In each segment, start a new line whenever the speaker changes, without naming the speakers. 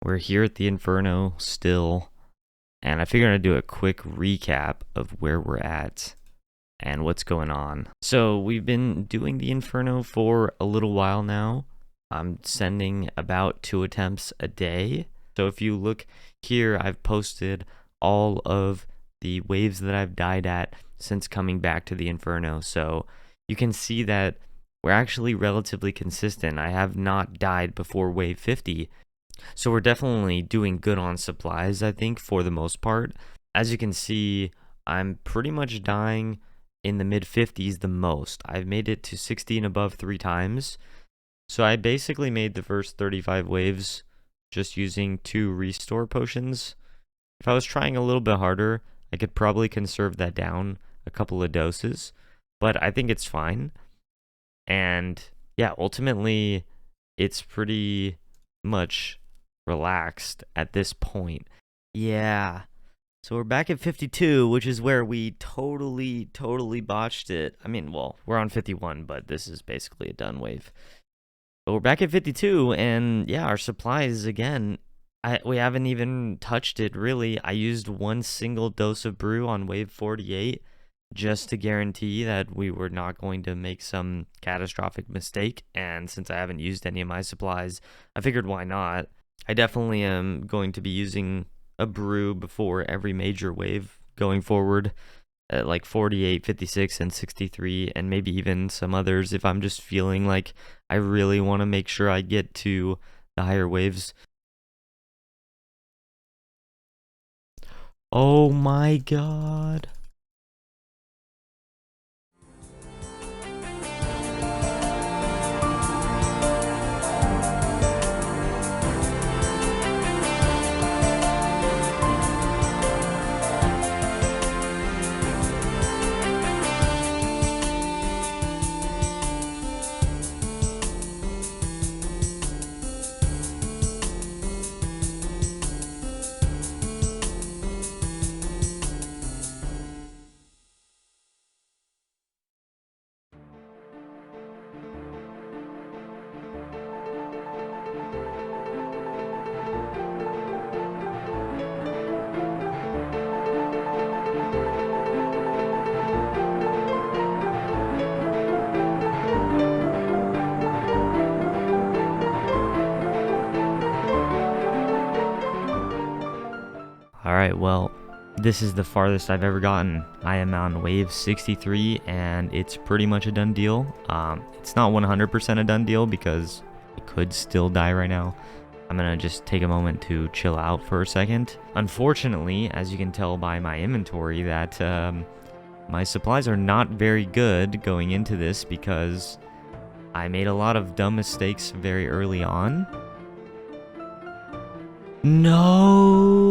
We're here at the Inferno still, and I figured I'd do a quick recap of where we're at and what's going on. So we've been doing the Inferno for a little while now. I'm sending about 2 attempts a day. So if you look here, I've posted all of the waves that I've died at since coming back to the Inferno. So you can see that we're actually relatively consistent. I have not died before wave 50. So we're definitely doing good on supplies, I think, for the most part. As you can see, I'm pretty much dying in the mid 50s the most. I've made it to 60 and above 3 times. So I basically made the first 35 waves just using 2 restore potions. If I was trying a little bit harder, I could probably conserve that down a couple of doses, but I think it's fine. And yeah, ultimately, it's pretty much relaxed at this point. Yeah. So we're back at 52, which is where we totally botched it. I mean, well, we're on 51, but this is basically a done wave. But we're back at 52, and yeah, our supplies, again, we haven't even touched it, really. I used 1 single dose of brew on wave 48 just to guarantee that we were not going to make some catastrophic mistake, and since I haven't used any of my supplies, I figured why not. I definitely am going to be using a brew before every major wave going forward at like 48, 56, and 63, and maybe even some others if I'm just feeling like I really want to make sure I get to the higher waves. Oh my god. Alright, well, this is the farthest I've ever gotten. I am on wave 63, and it's pretty much a done deal. It's not 100% a done deal because I could still die right now. I'm gonna just take a moment to chill out for a second. Unfortunately, as you can tell by my inventory, that my supplies are not very good going into this because I made a lot of dumb mistakes very early on. No!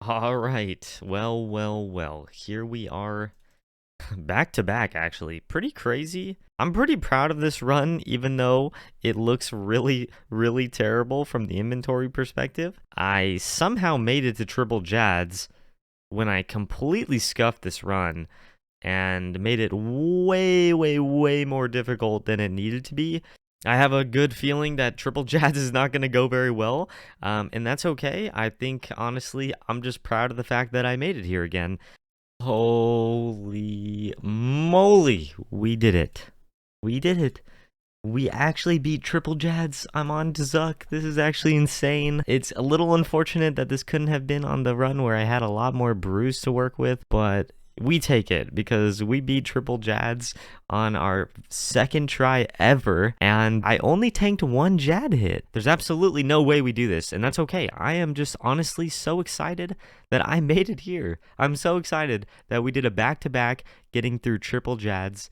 All right. Well. Here we are. Back to back, actually. Pretty crazy. I'm pretty proud of this run, even though it looks really terrible from the inventory perspective. I somehow made it to triple Jads when I completely scuffed this run and made it way more difficult than it needed to be. I have a good feeling that triple Jads is not going to go very well, and that's okay. I think, honestly, I'm just proud of the fact that I made it here again. Holy moly, we did it. We did it. We actually beat triple Jads. I'm on to Zuck. This is actually insane. It's a little unfortunate that this couldn't have been on the run where I had a lot more brews to work with, but we take it because we beat triple Jads on our second try ever, and I only tanked one Jad hit. There's absolutely no way we do this, and that's okay. I am just honestly so excited that I made it here. I'm so excited that we did a back-to-back getting through triple Jads.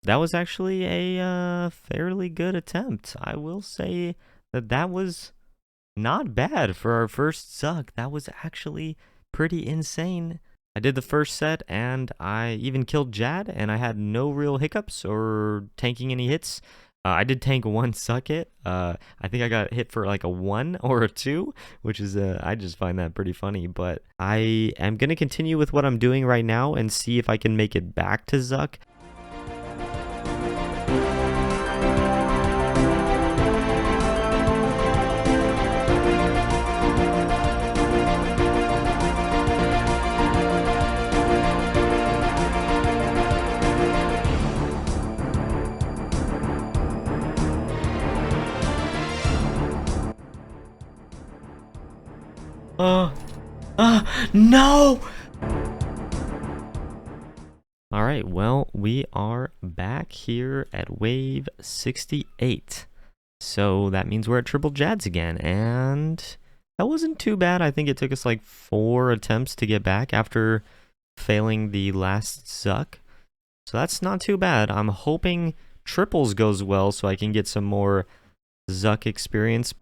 That was actually a fairly good attempt. I will say that was not bad for our first Zuck. That was actually pretty insane. I did the first set, and I even killed Jad, and I had no real hiccups or tanking any hits. I did tank one Zuck hit. I think I got hit for like a 1 or a 2, which is, I just find that pretty funny. But I am going to continue with what I'm doing right now and see if I can make it back to Zuck. No! Alright, well, we are back here at wave 68. So that means we're at triple Jads again, and that wasn't too bad. I think it took us like 4 attempts to get back after failing the last Zuck. So that's not too bad. I'm hoping triples goes well so I can get some more Zuck experience.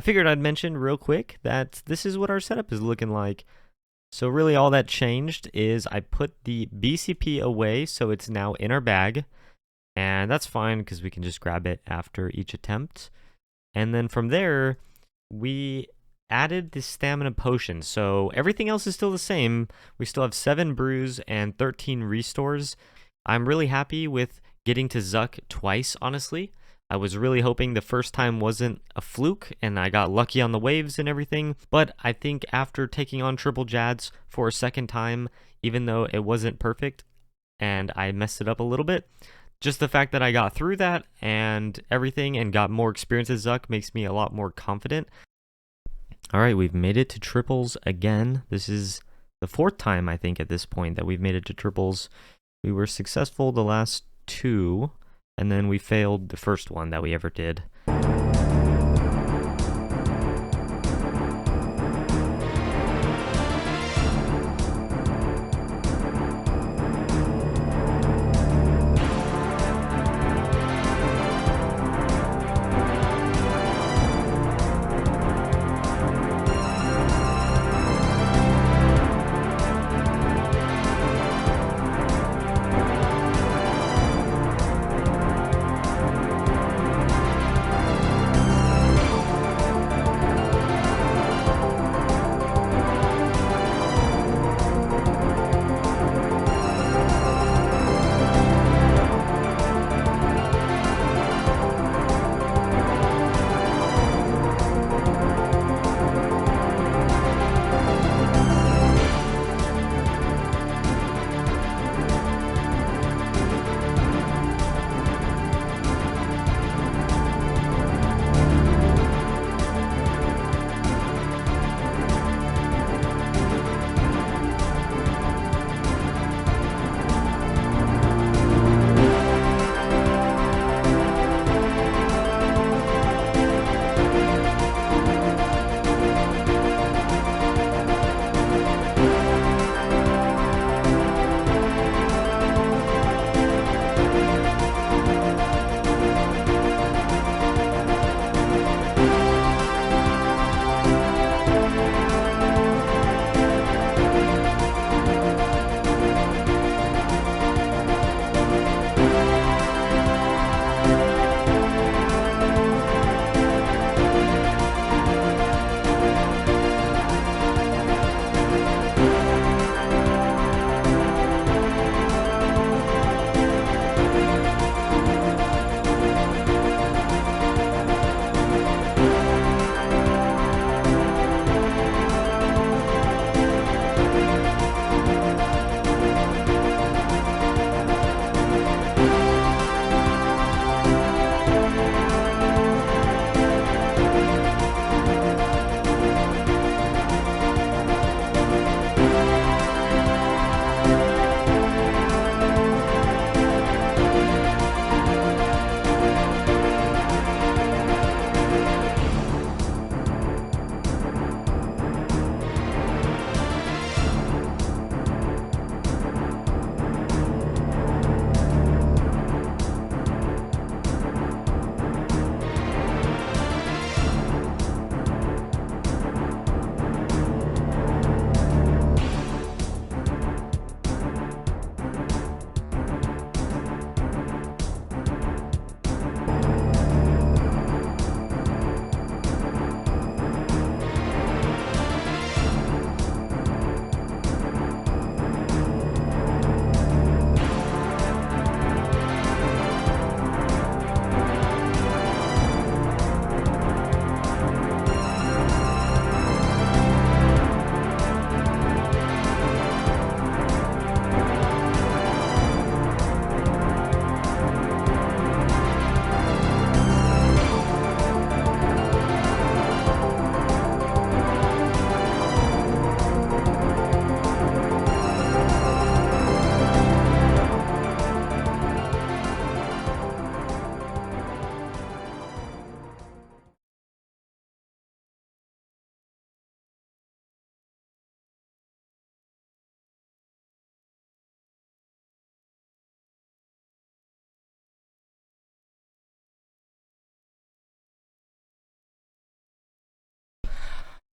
figured I'd mention real quick that this is what our setup is looking like. So really all that changed is I put the BCP away, so it's now in our bag. And that's fine because we can just grab it after each attempt. And then from there, we added the stamina potion. So everything else is still the same. We still have 7 brews and 13 restores. I'm really happy with getting to Zuck twice, honestly. I was really hoping the first time wasn't a fluke and I got lucky on the waves and everything, but I think after taking on triple Jads for a second time, even though it wasn't perfect and I messed it up a little bit, just the fact that I got through that and everything and got more experience at Zuck makes me a lot more confident. All right, we've made it to triples again. This is the 4th time, I think, at this point that we've made it to triples. We were successful the last 2. And then we failed the first one that we ever did.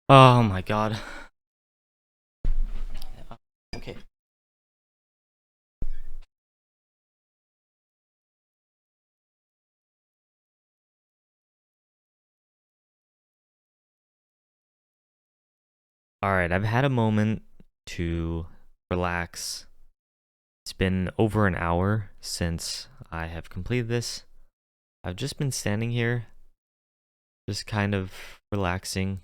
Oh my god. Okay. Alright, I've had a moment to relax. It's been over an hour since I have completed this. I've just been standing here, just kind of relaxing.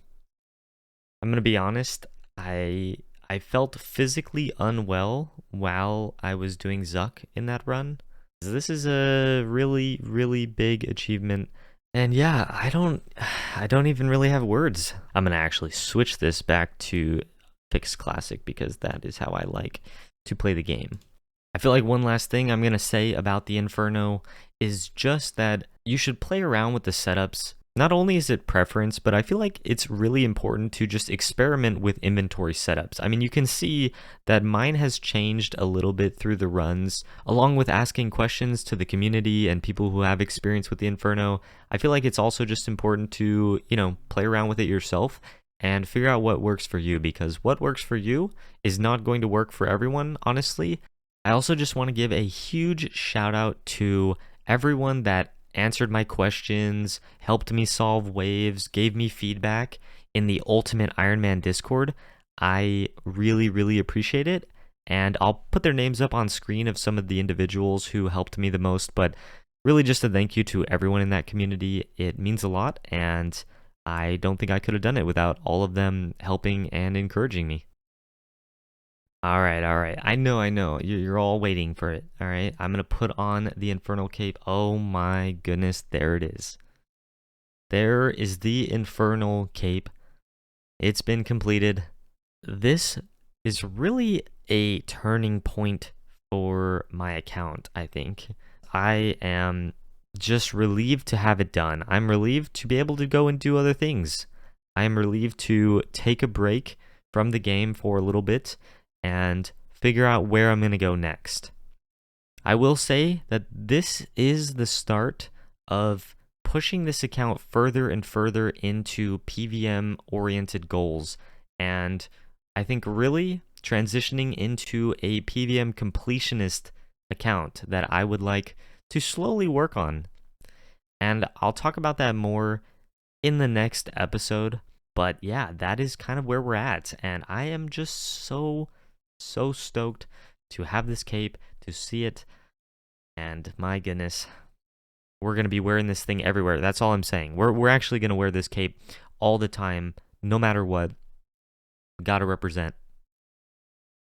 I'm gonna be honest, I felt physically unwell while I was doing Zuck in that run. This is a really, really big achievement. And yeah, I don't even really have words. I'm gonna actually switch this back to Fixed Classic because that is how I like to play the game. I feel like one last thing I'm gonna say about the Inferno is just that you should play around with the setups. Not only is it preference, but I feel like it's really important to just experiment with inventory setups. I mean, you can see that mine has changed a little bit through the runs, along with asking questions to the community and people who have experience with the Inferno. I feel like it's also just important to, play around with it yourself and figure out what works for you, because what works for you is not going to work for everyone, honestly. I also just want to give a huge shout out to everyone that answered my questions, helped me solve waves, gave me feedback in the Ultimate Ironman Discord. I really, really appreciate it. And I'll put their names up on screen of some of the individuals who helped me the most, but really just a thank you to everyone in that community. It means a lot, and I don't think I could have done it without all of them helping and encouraging me. All right, all right. I know. You're all waiting for it. All right. I'm going to put on the Infernal Cape. Oh my goodness. There it is. There is the Infernal Cape. It's been completed. This is really a turning point for my account, I think. I am just relieved to have it done. I'm relieved to be able to go and do other things. I am relieved to take a break from the game for a little bit and figure out where I'm going to go next. I will say that this is the start of pushing this account further and further into PVM oriented goals, and I think really transitioning into a PVM completionist account that I would like to slowly work on. And I'll talk about that more in the next episode. But yeah, that is kind of where we're at. And I am just so stoked to have this cape, to see it. And my goodness, we're going to be wearing this thing everywhere. That's all I'm saying. We're actually going to wear this cape all the time, no matter what. Gotta represent.